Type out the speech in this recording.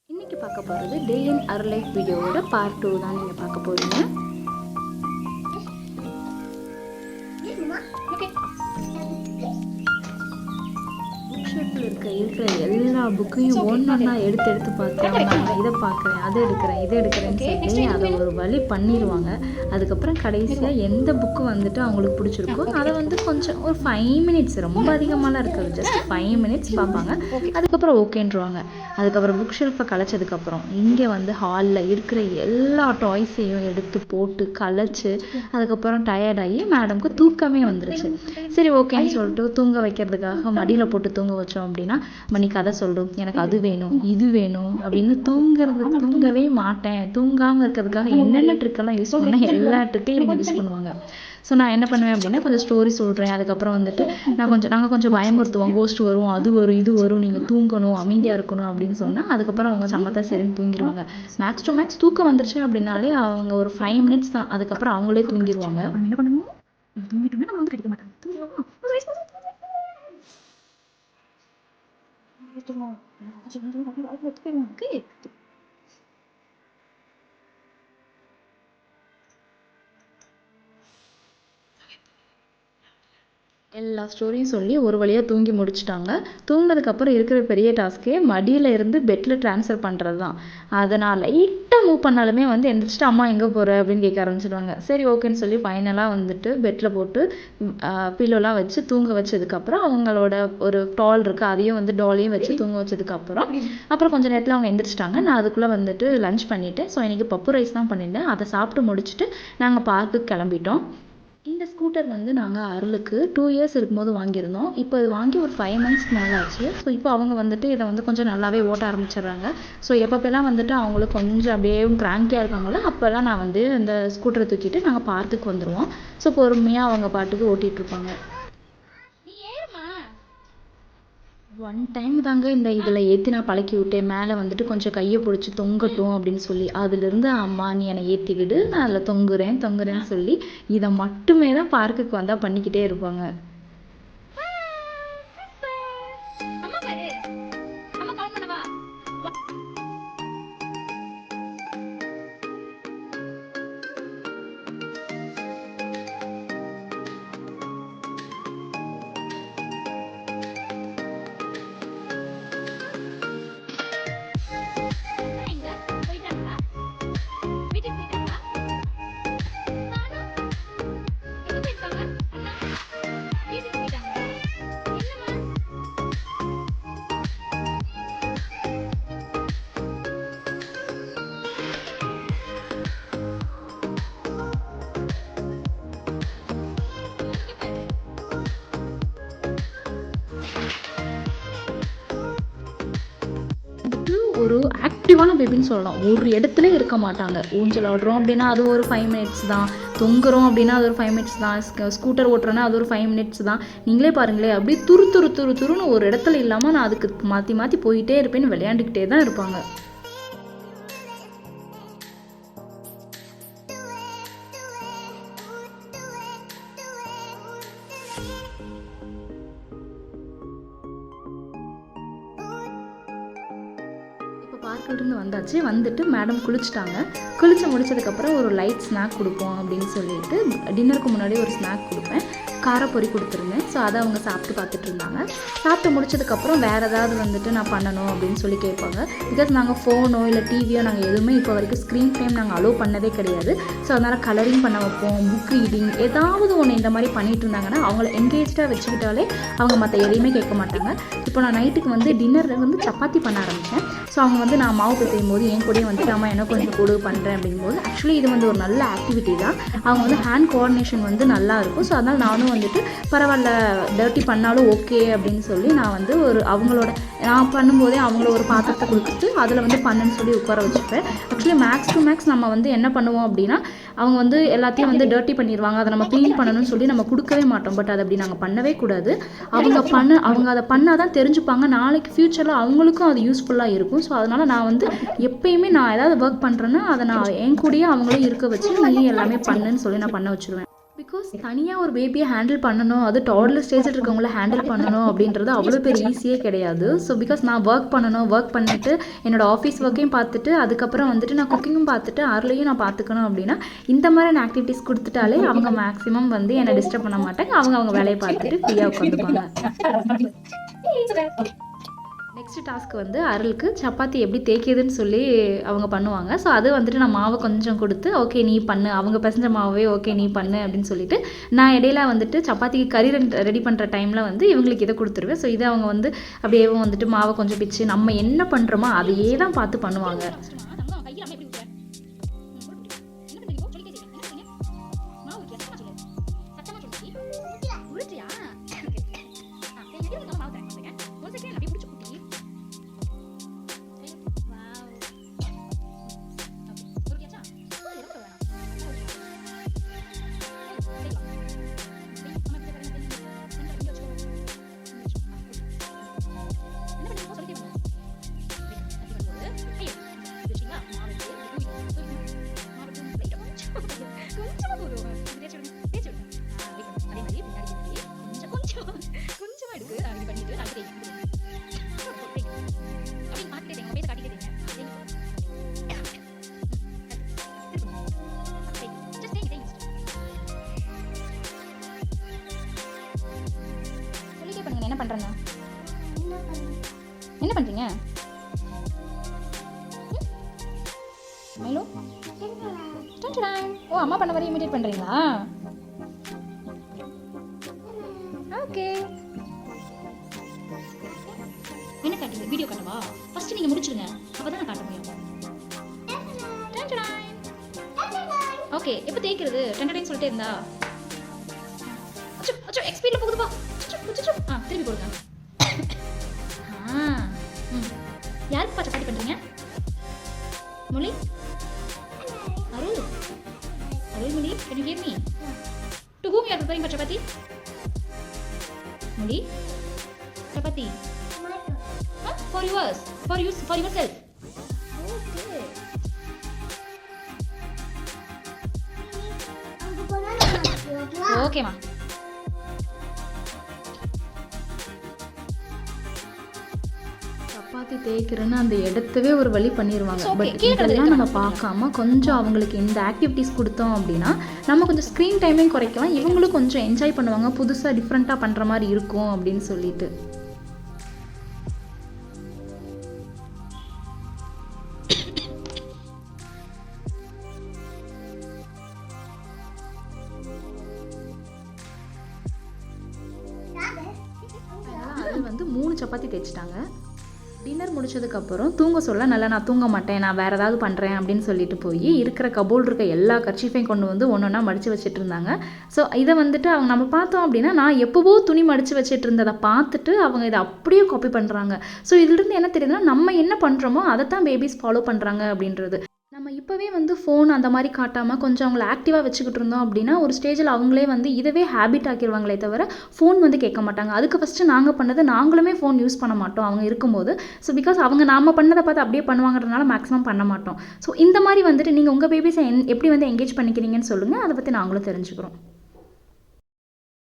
இன்னைக்கு பார்க்க போகிறது டே இன் அவர் லைஃப் வீடியோவோட பார்ட் 2 தான் நீங்கள் பார்க்க போகிறீங்க. ஓகே, புக் ஷெல்ஃபில் இருக்கிற எல்லா புக்கையும் ஒன்றா எடுத்து பார்த்து நான் இதை பார்க்குறேன், அதை எடுக்கிறேன்னு சொல்லி அதை ஒரு வழி பண்ணிடுவாங்க. அதுக்கப்புறம் கடைசியாக எந்த புக்கு வந்துட்டு அவங்களுக்கு பிடிச்சிருக்கோ அதை வந்து கொஞ்சம் ஒரு 5 மினிட்ஸ், ரொம்ப அதிகமாகலாம் இருக்காது, ஜஸ்ட் 5 மினிட்ஸ் பார்ப்பாங்க. அதுக்கப்புறம் ஓகேன்றுவாங்க. அதுக்கப்புறம் புக் ஷெல்ஃபை கலைச்சதுக்கப்புறம் இங்கே வந்து ஹாலில் இருக்கிற எல்லா டாய்ஸையும் எடுத்து போட்டு கலைச்சி அதுக்கப்புறம் டயர்டாகி மேடம்க்கு தூக்கமே வந்துருச்சு. சரி ஓகேன்னு சொல்லிட்டு தூங்க வைக்கிறதுக்காக மடியில் போட்டு தூங்க வச்சோம் அப்படின்னா மணி கதை சொல்லும், எனக்கு அது வேணும் இது வேணும் அப்படின்னு தூங்கவே மாட்டேன். தூங்காமல் இருக்கிறதுக்காக என்னென்ன ட்ரிக்கெல்லாம் யூஸ் பண்ணால் எல்லா ட்ரிக்கையும் இவங்க யூஸ் பண்ணுவாங்க. ஸோ நான் என்ன பண்ணுவேன் அப்படின்னா கொஞ்சம் ஸ்டோரி சொல்கிறேன். அதுக்கப்புறம் வந்துட்டு நாங்கள் கொஞ்சம் பயமுறுத்துவோம், கோஸ்ட் வரும், அது வரும், இது வரும், நீங்கள் தூங்கணும், அமைதியாக இருக்கணும் அப்படின்னு சொன்னால் அதுக்கப்புறம் அவங்க சம்மத்தா சரின்னு தூங்கிடுவாங்க. மேக்ஸ் டு மேக்ஸ் தூக்கம் வந்துருச்சு அப்படின்னாலே அவங்க ஒரு 5 மினிட்ஸ் தான், அதுக்கப்புறம் அவங்களே தூங்கிடுவாங்க. என்ன பண்ணுவோம், தூங்கிட்டோம்னா நம்ம வந்து கிடைக்க மாட்டாங்க. எல்லா ஸ்டோரியும் சொல்லி ஒரு வழியாக தூங்கி முடிச்சுட்டாங்க. தூங்கினதுக்கப்புறம் இருக்கிற பெரிய டாஸ்க்கே மடியில் இருந்து பெட்டில் ட்ரான்ஸ்ஃபர் பண்ணுறது தான். அதை நான் லைட்டாக மூவ் பண்ணாலுமே வந்து எந்திரிச்சிட்டு அம்மா எங்கே போகிற அப்படின்னு கேட்க ஆரம்பிச்சிடுவாங்க. சரி ஓகேன்னு சொல்லி ஃபைனலாக வந்துட்டு பெட்டில் போட்டு பில்லோலாம் வச்சு தூங்க வச்சதுக்கப்புறம் அவங்களோட ஒரு டால் இருக்குது, அதையும் வந்து டாலையும் வச்சு தூங்க வச்சதுக்கப்புறம் கொஞ்சம் நேரத்தில் அவங்க எந்திரிச்சிட்டாங்க. நான் அதுக்குள்ளே வந்துட்டு லஞ்ச் பண்ணிவிட்டேன். ஸோ இன்றைக்கி பப்பு ரைஸ் தான் பண்ணியிருந்தேன். அதை சாப்பிட்டு முடிச்சுட்டு நாங்கள் பார்க்குக்கு கிளம்பிட்டோம். இந்த ஸ்கூட்டர் வந்து நாங்கள் அருளுக்கு 2 இயர்ஸ் இருக்கும்போது வாங்கியிருந்தோம். இப்போ இது வாங்கி ஒரு 5 மந்த்ஸ்க்கு மேலே ஆச்சு. ஸோ இப்போ அவங்க வந்துட்டு இதை வந்து கொஞ்சம் நல்லாவே ஓட்ட ஆரம்பிச்சிடுறாங்க. ஸோ எப்பப்பெல்லாம் வந்துட்டு அவங்களுக்கு கொஞ்சம் அப்படியே கிராங்கியாக இருக்காங்களோ அப்போல்லாம் நான் வந்து இந்த ஸ்கூட்டரை தூக்கிட்டு நாங்கள் பார்க்குக்கு வந்துடுவோம். ஸோ பொறுமையாக அவங்க பாட்டுக்கு ஓட்டிகிட்ருப்பாங்க. ஒன் டைம் தாங்க இந்த இதில் ஏற்றி நான் பழக்கி விட்டேன். மேலே வந்துட்டு கொஞ்சம் கையை பிடிச்சி தொங்கட்டும் அப்படின்னு சொல்லி, அதுலேருந்து அம்மா நீ என்னை ஏற்றி விடு, நான் அதில் தொங்குறேன்னு சொல்லி இதை மட்டுமே தான் பார்க்குக்கு வந்தால் பண்ணிக்கிட்டே இருப்பாங்க. ஒரு ஆக்டிவான பேபின்னு சொல்லலாம். ஒரு இடத்துல இருக்க மாட்டாங்க. ஊஞ்சல் ஆடுறோம் அப்படின்னா அது ஒரு 5 மினிட்ஸ் தான், தொங்குறோம் அப்படின்னா அது ஒரு 5 மினிட்ஸ் தான், ஸ்கூட்டர் ஓட்டுறோன்னா அது ஒரு 5 மினிட்ஸ் தான். நீங்களே பாருங்களேன், அப்படியே துருன்னு ஒரு இடத்துல இல்லாமல் நான் அதுக்கு மாற்றி போயிட்டே இருப்பேன்னு விளையாண்டுக்கிட்டே தான் இருப்பாங்க. பார்க்கிலிருந்து வந்தாச்சு. வந்துட்டு மேடம் குளிச்சுட்டாங்க. குளிச்சு முடிச்சதுக்கப்புறம் ஒரு லைட் ஸ்நாக் கொடுப்போம் அப்படின்னு சொல்லிட்டு டின்னருக்கு முன்னாடி ஒரு ஸ்நாக் கொடுப்பேன். காரப்பொரி கொடுத்துருந்தேன். ஸோ அதை அவங்க சாப்பிட்டு பார்த்துட்டு இருந்தாங்க. சாப்பிட்டு முடிச்சதுக்கப்புறம் வேறு ஏதாவது வந்துட்டு நான் பண்ணணும் அப்படின்னு சொல்லி கேட்பாங்க. பிகாஸ் நாங்கள் ஃபோனோ இல்லை டிவியோ நாங்கள் எதுவுமே இப்போ வரைக்கும் ஸ்க்ரீன் டைம் நாங்கள் அலோவ் பண்ணதே கிடையாது. ஸோ அதனால் கலரிங் பண்ண வைப்போம், புக் ரீடிங் ஏதாவது ஒன்று இந்த மாதிரி பண்ணிட்டு இருந்தாங்கன்னா அவங்கள என்கேஜாக வச்சுக்கிட்டாலே அவங்க மற்ற எதையுமே கேட்க மாட்டாங்க. இப்போ நான் நைட்டுக்கு வந்து டின்னரில் வந்து சப்பாத்தி பண்ண ஆரம்பித்தேன். ஸோ அவங்க வந்து நான் மாவு பிசையும் போது என் கூடயே வந்துட்டு அம்மா எனக்கு கொஞ்சம் கூட பண்ணுறேன் அப்படிங்கும்போது ஆக்சுவலி இது வந்து ஒரு நல்ல ஆக்டிவிட்டி தான். அவங்க வந்து ஹேண்ட் கோஆர்டினேஷன் வந்து நல்லா இருக்கும். ஸோ அதனால் நானும் வந்துட்டு பரவாயில்ல டர்ட்டி பண்ணாலும் ஓகே அப்படின்னு சொல்லி நான் வந்து நான் பண்ணும்போதே அவங்கள ஒரு பாத்திரத்தை கொடுத்துட்டு அதில் வந்து பண்ணுன்னு சொல்லி உட்கார வச்சுப்பேன். ஆக்சுவலி மேக்ஸ் டு மேக்ஸ் நம்ம வந்து என்ன பண்ணுவோம் அப்படின்னா அவங்க வந்து எல்லாத்தையும் வந்து டர்ட்டி பண்ணிடுவாங்க, அதை நம்ம க்ளீன் பண்ணணும்னு சொல்லி நம்ம கொடுக்கவே மாட்டோம். பட் அது அப்படி நாங்கள் பண்ணவே கூடாது. அவங்க அதை பண்ணால் தான் தெரிஞ்சுப்பாங்க, நாளைக்கு ஃப்யூச்சரில் அவங்களுக்கும் அது யூஸ்ஃபுல்லாக இருக்கும். ஸோ அதனால் நான் வந்து எப்பயுமே நான் ஏதாவது ஒர்க் பண்ணுறேன்னா அதை நான் என் கூடயே அவங்களும் இருக்க வச்சு நீ எல்லாமே பண்ணுன்னு சொல்லி நான் பண்ண வச்சுருவேன். பிகாஸ் தனியாக ஒரு பேபியை ஹேண்டில் பண்ணணும், அது டாட்லர் ஸ்டேஜில் இருக்கவங்கள ஹேண்டில் பண்ணணும் அப்படின்றது அவ்வளோ பெரிய ஈஸியே கிடையாது. ஸோ பிகாஸ் நான் ஒர்க் பண்ணிவிட்டு என்னோடய ஆஃபீஸ் ஒர்க்கையும் பார்த்துட்டு அதுக்கப்புறம் வந்துட்டு நான் குக்கிங்கும் பார்த்துட்டு அருளையும் நான் பார்த்துக்கணும் அப்படின்னா இந்த மாதிரியான ஆக்டிவிட்டீஸ் கொடுத்துட்டாலே அவங்க மேக்ஸிமம் வந்து என்னை டிஸ்டர்ப் பண்ண மாட்டாங்க. அவங்க வேலையை பார்த்துட்டு ஃப்ரீயாக உட்காந்துப்பாங்க. நெக்ஸ்ட் டாஸ்க் வந்து அருளுக்கு சப்பாத்தி எப்படி தேய்க்கிறதுன்னு சொல்லி அவங்க பண்ணுவாங்க. ஸோ அது வந்துட்டு நான் மாவை கொஞ்சம் கொடுத்து ஓகே நீ பண்ணு, அவங்க பிசைஞ்ச மாவே ஓகே நீ பண்ணு அப்படின்னு சொல்லிட்டு நான் இடையில வந்துட்டு சப்பாத்திக்கு கறி ரெடி பண்ணுற டைமில் வந்து இவங்களுக்கு இதை கொடுத்துருவேன். ஸோ இதை அவங்க வந்து அப்படியே வந்துட்டு மாவை கொஞ்சம் பிச்சு நம்ம என்ன பண்ணுறோமோ அதையே தான் பார்த்து பண்ணுவாங்க. என்ன பண்ணுறேங்க? என்ன பண்ணுறீங்க? மைலோ ஓ அம்மா பண்ண மாதிரி இமிடேட் பண்ணுறீங்களா? ஓகே என்ன காட்டுங்க? வீடியோ காட்டவா? ஃபர்ஸ்ட் நீங்கள் முடிச்சிருங்க, அப்போ தான் நான் காட்ட முடியும். ஓகே எப்போ தேய்க்கிறது? 10 டைம் சொல்லிட்டே இருந்தா அச்சோ எக்ஸ்பீரியில் போகுதுப்பா. திருப்பி கொடுங்க. யாருக்கு சப்பாத்தி பண்ணுறீங்க? மொழி அருள் மொழி can you hear me? To whom you are preparing for chapati? மொழி chapati for yours, for yourself. ஓகேமா. சப்பாத்தி தேய்க்கிறேன்னு அந்த இடத்தவே ஒரு வழி பண்ணிடுவாங்க. பட் இதெல்லாம் நம்ம பார்க்காம கொஞ்சம் அவங்களுக்கு இந்த ஆக்டிவிட்டீஸ் கொடுத்தோம் அப்படின்னா நம்ம கொஞ்சம் ஸ்க்ரீன் டைமையும் குறைக்கலாம், இவங்களும் கொஞ்சம் என்ஜாய் பண்ணுவாங்க, புதுசாக டிஃப்ரெண்ட்டாக பண்ணுற மாதிரி இருக்கும் அப்படின்னு சொல்லிட்டு. அது வந்து 3 சப்பாத்தி தேய்ச்சிட்டாங்க. டின்னர் முடிச்சதுக்கப்புறம் தூங்க சொல்ல நல்லா நான் தூங்க மாட்டேன், நான் வேறு ஏதாவது பண்ணுறேன் அப்படின்னு சொல்லிட்டு போய் இருக்கிற கபோர்டு இருக்க எல்லா கர்ச்சீஃபையும் கொண்டு வந்து ஒன்றா மடித்து வச்சுட்டு இருந்தாங்க. ஸோ இதை வந்துட்டு அவங்க நம்ம பார்த்தோம் அப்படின்னா நான் எப்போவோ துணி மடித்து வச்சுட்டு இருந்ததை பார்த்துட்டு அவங்க இதை அப்படியே காப்பி பண்ணுறாங்க. ஸோ இதுலேருந்து என்ன தெரியுதுன்னா நம்ம என்ன பண்ணுறோமோ அதை தான் பேபிஸ் ஃபாலோ பண்ணுறாங்க அப்படின்றது. நம்ம இப்போவே வந்து ஃபோன் அந்த மாதிரி காட்டாமல் கொஞ்சம் அவங்கள ஆக்டிவாக வச்சுக்கிட்டு இருந்தோம் அப்படின்னா ஒரு ஸ்டேஜில் அவங்களே வந்து இதவே ஹேபிட் ஆக்கிடுவாங்களே தவிர ஃபோன் வந்து கேட்க மாட்டாங்க. அதுக்கு ஃபஸ்ட்டு நாங்கள் பண்ணது நாங்களுமே ஃபோன் யூஸ் பண்ண மாட்டோம் அவங்க இருக்கும்போது. ஸோ பிகாஸ் அவங்க நாம் பண்ணதை பார்த்து அப்படியே பண்ணுவாங்கிறதுனால மேக்ஸிமம் பண்ண மாட்டோம். ஸோ இந்த மாதிரி வந்துட்டு நீங்கள் உங்கள் பேபிஸை எப்படி வந்து என்கேஜ் பண்ணிக்கிறீங்கன்னு சொல்லுங்கள், அதை பற்றி நாங்களும் தெரிஞ்சுக்கிறோம்.